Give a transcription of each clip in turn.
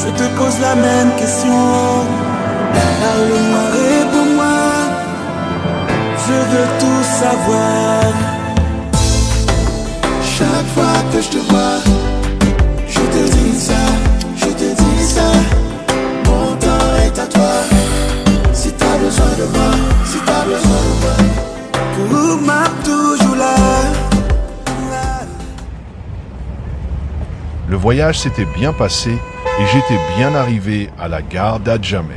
Je te pose la même question. Parle-moi, réponds-moi. Je veux tout savoir. Chaque fois que je te vois, je te dis ça, je te dis ça. Mon temps est à toi. Si t'as besoin de moi, si t'as besoin de moi. Pour moi, toujours là. Le voyage s'était bien passé et j'étais bien arrivé à la gare d'Adjamé.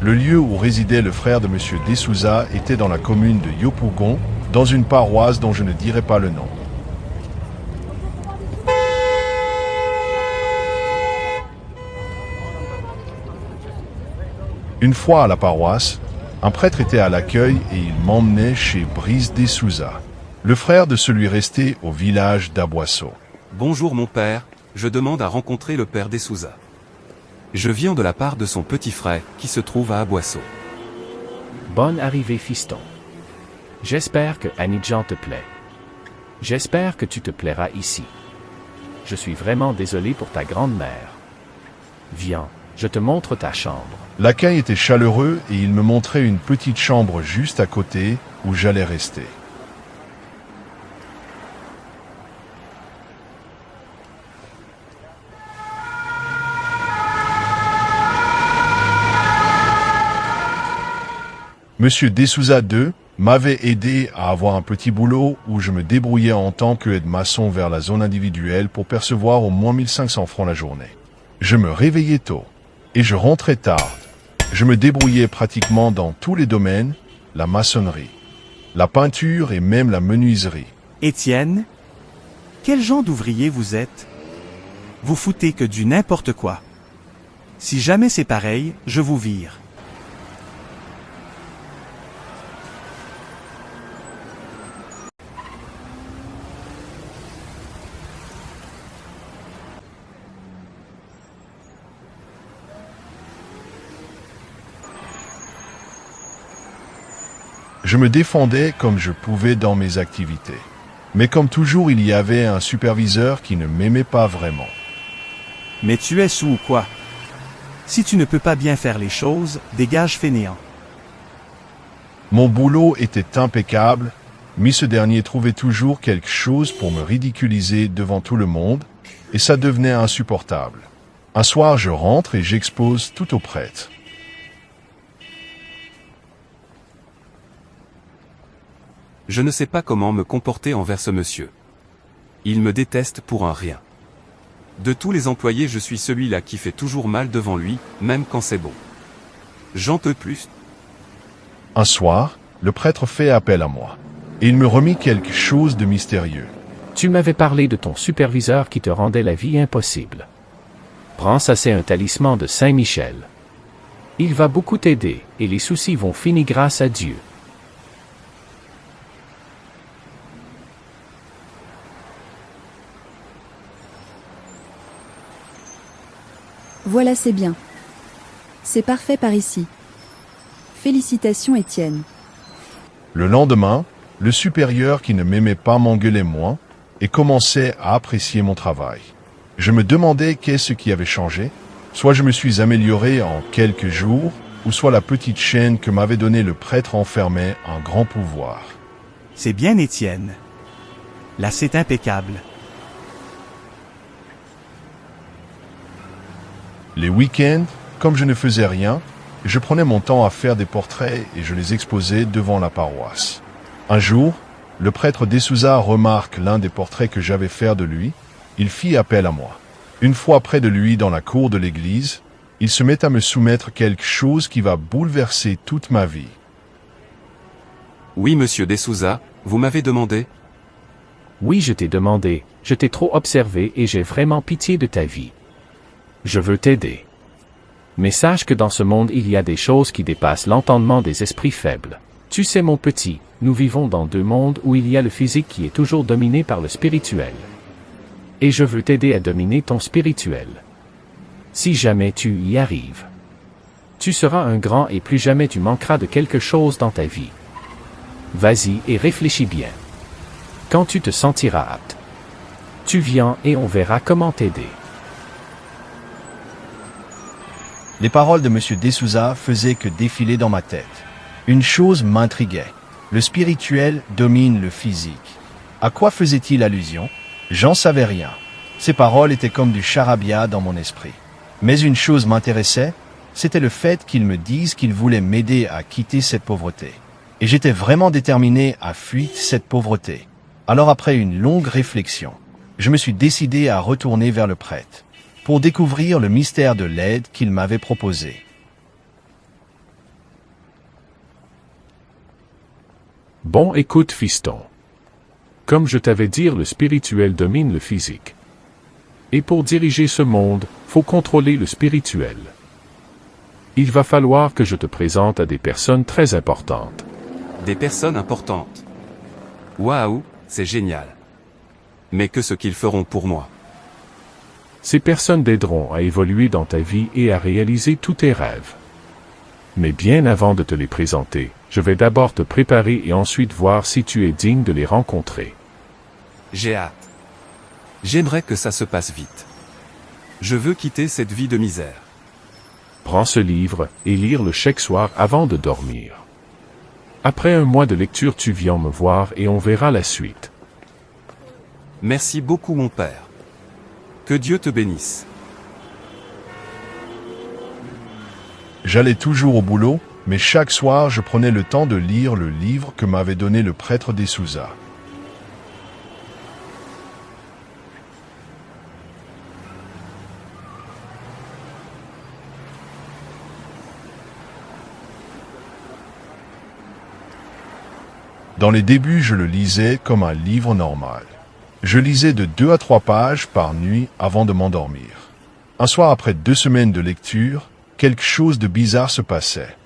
Le lieu où résidait le frère de M. Desouza était dans la commune de Yopougon, dans une paroisse dont je ne dirai pas le nom. Une fois à la paroisse, un prêtre était à l'accueil et il m'emmenait chez Brice Desouza, le frère de celui resté au village d'Aboisseau. Bonjour mon père, je demande à rencontrer le père Desouza. Je viens de la part de son petit frère, qui se trouve à Aboisseau. Bonne arrivée, fiston. J'espère que Anidjan te plaît. J'espère que tu te plairas ici. Je suis vraiment désolé pour ta grande-mère. Viens, je te montre ta chambre. L'accueil était chaleureux et il me montrait une petite chambre juste à côté où j'allais rester. Monsieur Desouza II m'avait aidé à avoir un petit boulot où je me débrouillais en tant qu'aide-maçon vers la zone individuelle pour percevoir au moins 1500 francs la journée. Je me réveillais tôt et je rentrais tard. Je me débrouillais pratiquement dans tous les domaines, la maçonnerie, la peinture et même la menuiserie. Étienne, quel genre d'ouvrier vous êtes? Vous foutez que du n'importe quoi. Si jamais c'est pareil, je vous vire. Je me défendais comme je pouvais dans mes activités. Mais comme toujours, il y avait un superviseur qui ne m'aimait pas vraiment. Mais tu es sous ou quoi? Si tu ne peux pas bien faire les choses, dégage fainéant. Mon boulot était impeccable, mais ce dernier trouvait toujours quelque chose pour me ridiculiser devant tout le monde, et ça devenait insupportable. Un soir, je rentre et j'expose tout au prêtre. Je ne sais pas comment me comporter envers ce monsieur. Il me déteste pour un rien. De tous les employés, je suis celui-là qui fait toujours mal devant lui, même quand c'est bon. J'en peux plus. Un soir, le prêtre fait appel à moi, et il me remit quelque chose de mystérieux. Tu m'avais parlé de ton superviseur qui te rendait la vie impossible. Prends ça, c'est un talisman de Saint-Michel. Il va beaucoup t'aider, et les soucis vont finir grâce à Dieu. Voilà, c'est bien. C'est parfait par ici. Félicitations, Étienne. Le lendemain, le supérieur qui ne m'aimait pas m'engueulait moins et commençait à apprécier mon travail. Je me demandais qu'est-ce qui avait changé. Soit je me suis amélioré en quelques jours, ou soit la petite chaîne que m'avait donnée le prêtre enfermait un grand pouvoir. C'est bien, Étienne. Là, c'est impeccable. Les week-ends, comme je ne faisais rien, je prenais mon temps à faire des portraits et je les exposais devant la paroisse. Un jour, le prêtre Desouza remarque l'un des portraits que j'avais fait de lui. Il fit appel à moi. Une fois près de lui dans la cour de l'église, il se met à me soumettre quelque chose qui va bouleverser toute ma vie. Oui, monsieur Desouza, vous m'avez demandé? Oui, je t'ai demandé, je t'ai trop observé et j'ai vraiment pitié de ta vie. Je veux t'aider. Mais sache que dans ce monde il y a des choses qui dépassent l'entendement des esprits faibles. Tu sais mon petit, nous vivons dans deux mondes où il y a le physique qui est toujours dominé par le spirituel. Et je veux t'aider à dominer ton spirituel. Si jamais tu y arrives, tu seras un grand et plus jamais tu manqueras de quelque chose dans ta vie. Vas-y et réfléchis bien. Quand tu te sentiras apte, Tu viens et on verra comment t'aider. Les paroles de M. D'Souza faisaient que défiler dans ma tête. Une chose m'intriguait. Le spirituel domine le physique. À quoi faisait-il allusion? J'en savais rien. Ces paroles étaient comme du charabia dans mon esprit. Mais une chose m'intéressait, c'était le fait qu'ils me disent qu'ils voulaient m'aider à quitter cette pauvreté. Et j'étais vraiment déterminé à fuir cette pauvreté. Alors après une longue réflexion, je me suis décidé à retourner vers le prêtre, pour découvrir le mystère de l'aide qu'il m'avait proposé. Bon, écoute, fiston. Comme je t'avais dit, le spirituel domine le physique. Et pour diriger ce monde, faut contrôler le spirituel. Il va falloir que je te présente à des personnes très importantes. Des personnes importantes. Waouh, c'est génial. Mais que ce qu'ils feront pour moi? Ces personnes t'aideront à évoluer dans ta vie et à réaliser tous tes rêves. Mais bien avant de te les présenter, je vais d'abord te préparer et ensuite voir si tu es digne de les rencontrer. J'ai hâte. J'aimerais que ça se passe vite. Je veux quitter cette vie de misère. Prends ce livre et lire-le chaque soir avant de dormir. Après un mois de lecture, tu viens me voir et on verra la suite. Merci beaucoup mon père. Que Dieu te bénisse. J'allais toujours au boulot, mais chaque soir je prenais le temps de lire le livre que m'avait donné le prêtre D'Souza. Dans les débuts, je le lisais comme un livre normal. Je lisais de 2 à 3 pages par nuit avant de m'endormir. Un soir, après 2 semaines de lecture, quelque chose de bizarre se passait.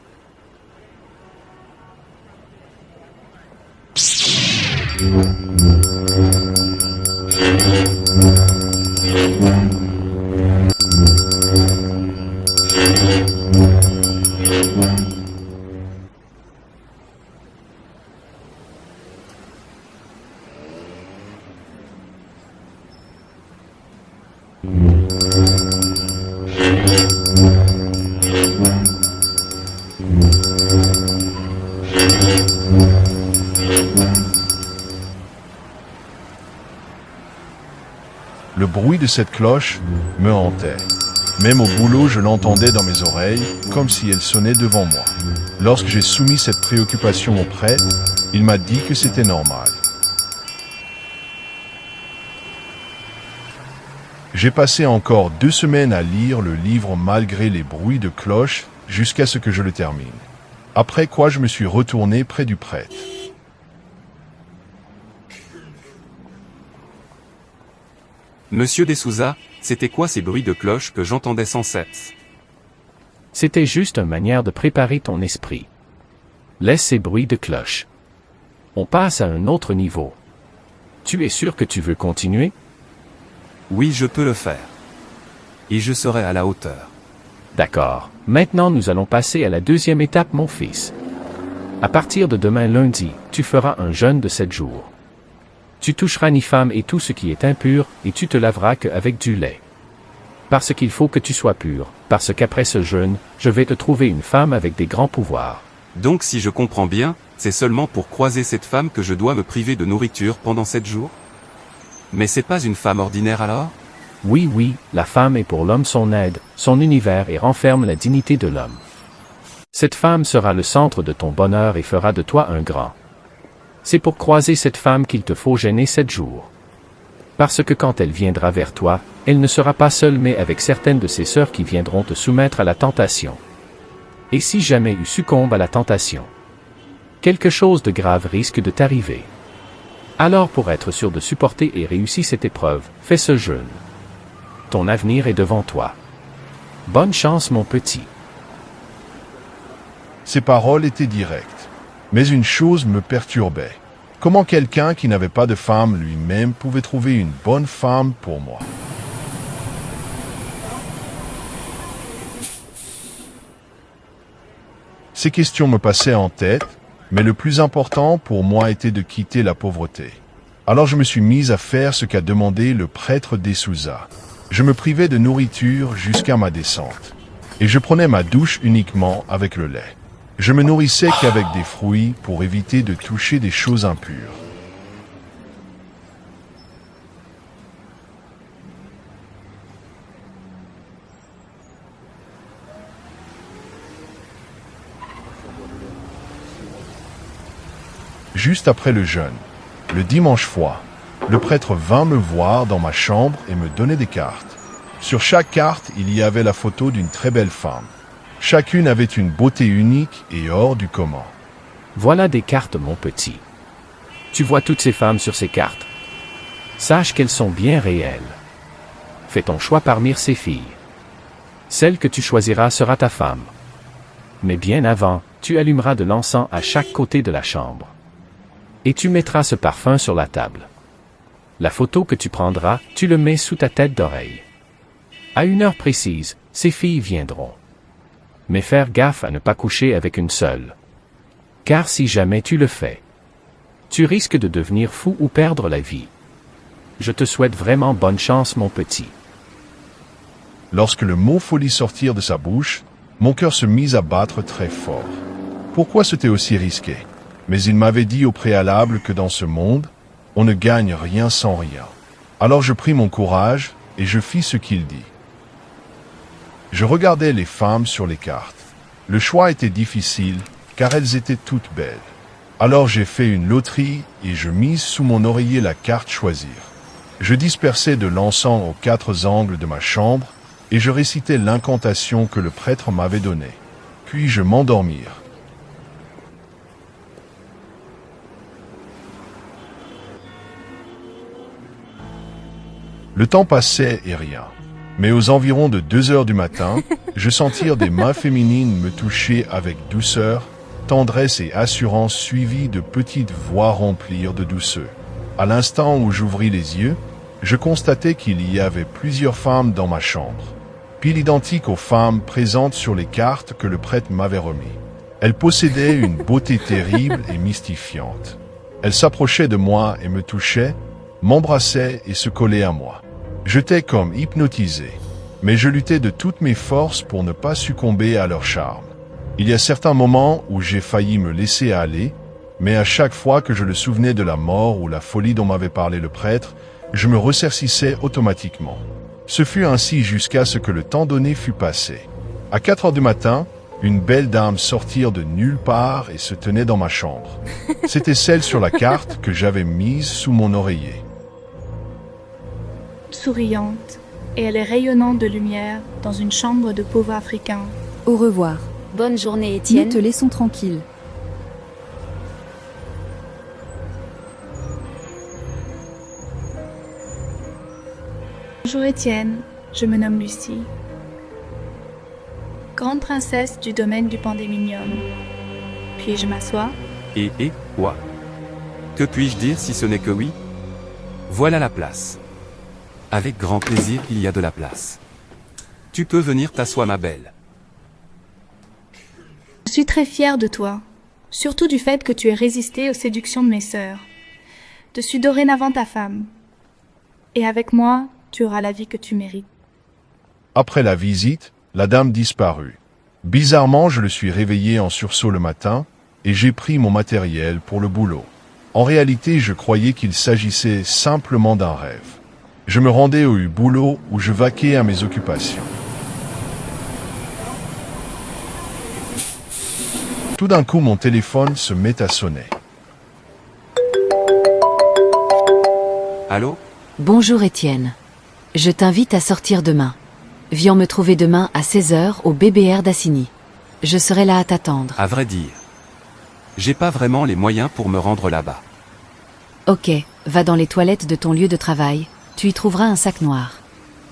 Le bruit de cette cloche me hantait. Même au boulot, je l'entendais dans mes oreilles, comme si elle sonnait devant moi. Lorsque j'ai soumis cette préoccupation au prêtre, il m'a dit que c'était normal. J'ai passé encore 2 semaines à lire le livre malgré les bruits de cloche jusqu'à ce que je le termine. Après quoi, je me suis retourné près du prêtre. Monsieur D'Souza, c'était quoi ces bruits de cloche que j'entendais sans cesse? C'était juste une manière de préparer ton esprit. Laisse ces bruits de cloche. On passe à un autre niveau. Tu es sûr que tu veux continuer? Oui, je peux le faire. Et je serai à la hauteur. D'accord. Maintenant, nous allons passer à la deuxième étape, mon fils. À partir de demain lundi, tu feras un jeûne de 7 jours. Tu toucheras ni femme et tout ce qui est impur, et tu te laveras qu'avec du lait. Parce qu'il faut que tu sois pur, parce qu'après ce jeûne, je vais te trouver une femme avec des grands pouvoirs. Donc si je comprends bien, c'est seulement pour croiser cette femme que je dois me priver de nourriture pendant 7 jours? Mais c'est pas une femme ordinaire alors? Oui, la femme est pour l'homme son aide, son univers et renferme la dignité de l'homme. Cette femme sera le centre de ton bonheur et fera de toi un grand. C'est pour croiser cette femme qu'il te faut jeûner 7 jours. Parce que quand elle viendra vers toi, elle ne sera pas seule mais avec certaines de ses sœurs qui viendront te soumettre à la tentation. Et si jamais tu succombes à la tentation, quelque chose de grave risque de t'arriver. Alors pour être sûr de supporter et réussir cette épreuve, fais ce jeûne. Ton avenir est devant toi. Bonne chance mon petit. Ces paroles étaient directes. Mais une chose me perturbait. Comment quelqu'un qui n'avait pas de femme lui-même pouvait trouver une bonne femme pour moi? Ces questions me passaient en tête, mais le plus important pour moi était de quitter la pauvreté. Alors je me suis mise à faire ce qu'a demandé le prêtre des Souza. Je me privais de nourriture jusqu'à ma descente. Et je prenais ma douche uniquement avec le lait. Je me nourrissais qu'avec des fruits pour éviter de toucher des choses impures. Juste après le jeûne, le dimanche froid, le prêtre vint me voir dans ma chambre et me donnait des cartes. Sur chaque carte, il y avait la photo d'une très belle femme. Chacune avait une beauté unique et hors du commun. Voilà des cartes, mon petit. Tu vois toutes ces femmes sur ces cartes. Sache qu'elles sont bien réelles. Fais ton choix parmi ces filles. Celle que tu choisiras sera ta femme. Mais bien avant, tu allumeras de l'encens à chaque côté de la chambre. Et tu mettras ce parfum sur la table. La photo que tu prendras, tu le mets sous ta tête d'oreille. À une heure précise, ces filles viendront. Mais faire gaffe à ne pas coucher avec une seule. Car si jamais tu le fais, tu risques de devenir fou ou perdre la vie. Je te souhaite vraiment bonne chance, mon petit. Lorsque le mot folie sortit de sa bouche, mon cœur se mit à battre très fort. Pourquoi c'était aussi risqué? Mais il m'avait dit au préalable que dans ce monde, on ne gagne rien sans rien. Alors je pris mon courage et je fis ce qu'il dit. Je regardais les femmes sur les cartes. Le choix était difficile, car elles étaient toutes belles. Alors j'ai fait une loterie et je mise sous mon oreiller la carte choisir. Je dispersai de l'encens aux 4 angles de ma chambre et je récitais l'incantation que le prêtre m'avait donnée. Puis je m'endormis. Le temps passait et rien. Mais aux environs de 2 heures du matin, je sentis des mains féminines me toucher avec douceur, tendresse et assurance suivies de petites voix remplies de douceur. À l'instant où j'ouvris les yeux, je constatais qu'il y avait plusieurs femmes dans ma chambre, pile identiques aux femmes présentes sur les cartes que le prêtre m'avait remis. Elles possédaient une beauté terrible et mystifiante. Elles s'approchaient de moi et me touchaient, m'embrassaient et se collaient à moi. J'étais comme hypnotisé, mais je luttais de toutes mes forces pour ne pas succomber à leur charme. Il y a certains moments où j'ai failli me laisser aller, mais à chaque fois que je le souvenais de la mort ou la folie dont m'avait parlé le prêtre, je me ressercissais automatiquement. Ce fut ainsi jusqu'à ce que le temps donné fût passé. À 4 heures du matin, une belle dame sortit de nulle part et se tenait dans ma chambre. C'était celle sur la carte que j'avais mise sous mon oreiller. Souriante, et elle est rayonnante de lumière dans une chambre de pauvres Africains. Au revoir. Bonne journée, Nous Étienne. te laissons tranquille. Bonjour Étienne, je me nomme Lucie. Grande princesse du domaine du Pandéminium. Puis-je m'asseoir? Et quoi? Que puis-je dire si ce n'est que oui? Voilà la place. Avec grand plaisir, il y a de la place. Tu peux venir t'asseoir, ma belle. Je suis très fière de toi, surtout du fait que tu aies résisté aux séductions de mes sœurs. Je suis dorénavant ta femme. Et avec moi, tu auras la vie que tu mérites. Après la visite, la dame disparut. Bizarrement, je le suis réveillé en sursaut le matin, et j'ai pris mon matériel pour le boulot. En réalité, je croyais qu'il s'agissait simplement d'un rêve. Je me rendais au boulot où je vaquais à mes occupations. Tout d'un coup, mon téléphone se met à sonner. Allô? Bonjour Étienne. Je t'invite à sortir demain. Viens me trouver demain à 16h au BBR d'Assigny. Je serai là à t'attendre. À vrai dire, j'ai pas vraiment les moyens pour me rendre là-bas. Ok, va dans les toilettes de ton lieu de travail. Tu y trouveras un sac noir.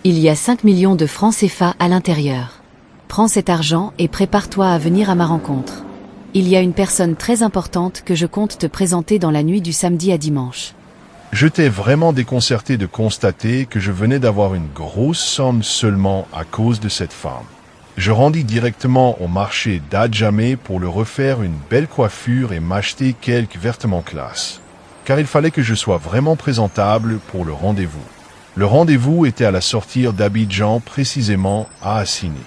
Il y a 5 millions de francs CFA à l'intérieur. Prends cet argent et prépare-toi à venir à ma rencontre. Il y a une personne très importante que je compte te présenter dans la nuit du samedi à dimanche. J'étais vraiment déconcerté de constater que je venais d'avoir une grosse somme seulement à cause de cette femme. Je rendis directement au marché d'Adjamé pour le refaire une belle coiffure et m'acheter quelques vêtements classe. car il fallait que je sois vraiment présentable pour le rendez-vous. Le rendez-vous était à la sortie d'Abidjan, précisément à Assini.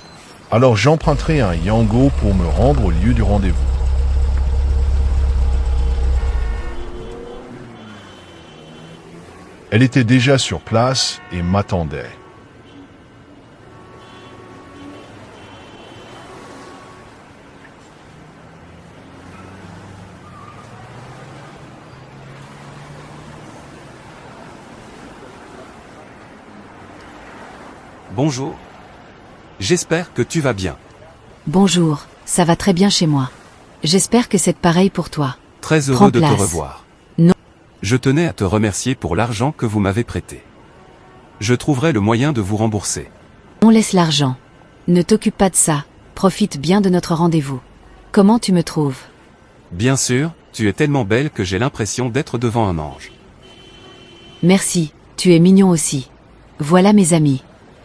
Alors j'emprunterai un Yango pour me rendre au lieu du rendez-vous. Elle était déjà sur place et m'attendait. Bonjour. J'espère que tu vas bien. Bonjour, ça va très bien chez moi. J'espère que c'est pareil pour toi. Très Prends heureux de te place. revoir. Non. Je tenais à te remercier pour l'argent que vous m'avez prêté. Je trouverai le moyen de vous rembourser. On laisse l'argent. Ne t'occupe pas de ça, profite bien de notre rendez-vous. Comment tu me trouves? Bien sûr, tu es tellement belle que j'ai l'impression d'être devant un ange. Merci, tu es mignon aussi. Voilà mes amis.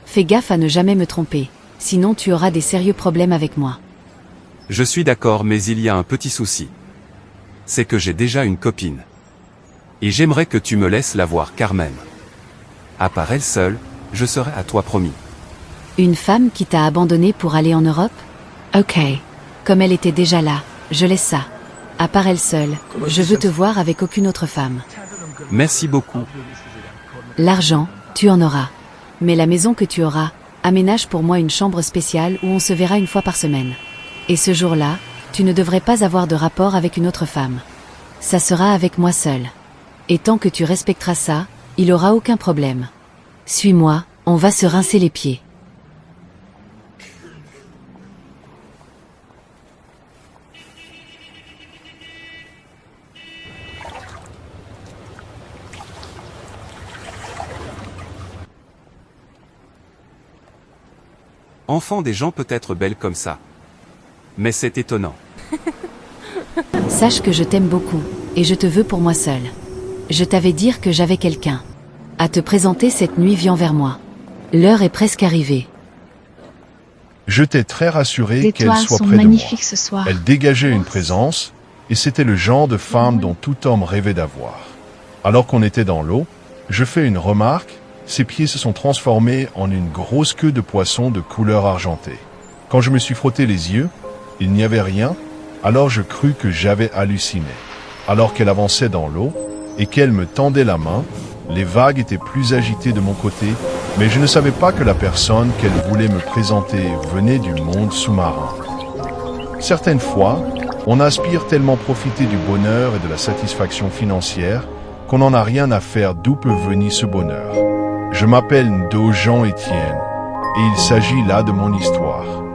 Fais gaffe à ne jamais me tromper, sinon tu auras des sérieux problèmes avec moi. Je suis d'accord, mais il y a un petit souci. C'est que j'ai déjà une copine. Et j'aimerais que tu me laisses la voir car même. À part elle seule, je serai à toi promis. Une femme qui t'a abandonné pour aller en Europe? Ok. Comme elle était déjà là, je laisse ça. À part elle seule, je veux te voir avec aucune autre femme. Merci beaucoup. L'argent, tu en auras. Mais la maison que tu auras, aménage pour moi une chambre spéciale où on se verra une fois par semaine. Et ce jour-là, tu ne devrais pas avoir de rapport avec une autre femme. Ça sera avec moi seul. Et tant que tu respecteras ça, il aura aucun problème. Suis-moi, on va se rincer les pieds. Enfant des gens peut être belle comme ça. Mais c'est étonnant. Sache que je t'aime beaucoup, et je te veux pour moi seul. Je t'avais dit que j'avais quelqu'un à te présenter cette nuit, viens vers moi. L'heure est presque arrivée. J'étais très rassuré Les qu'elle étoiles soit sont près de moi. magnifiques ce soir. Elle dégageait une présence, et c'était le genre de femme dont tout homme rêvait d'avoir. Alors qu'on était dans l'eau, je fais une remarque, ses pieds se sont transformés en une grosse queue de poisson de couleur argentée. Quand je me suis frotté les yeux, il n'y avait rien, alors je crus que j'avais halluciné. Alors qu'elle avançait dans l'eau, et qu'elle me tendait la main, les vagues étaient plus agitées de mon côté, mais je ne savais pas que la personne qu'elle voulait me présenter venait du monde sous-marin. Certaines fois, on aspire tellement profiter du bonheur et de la satisfaction financière qu'on n'en a rien à faire d'où peut venir ce bonheur. Je m'appelle Ndo Jean Étienne, et il s'agit là de mon histoire.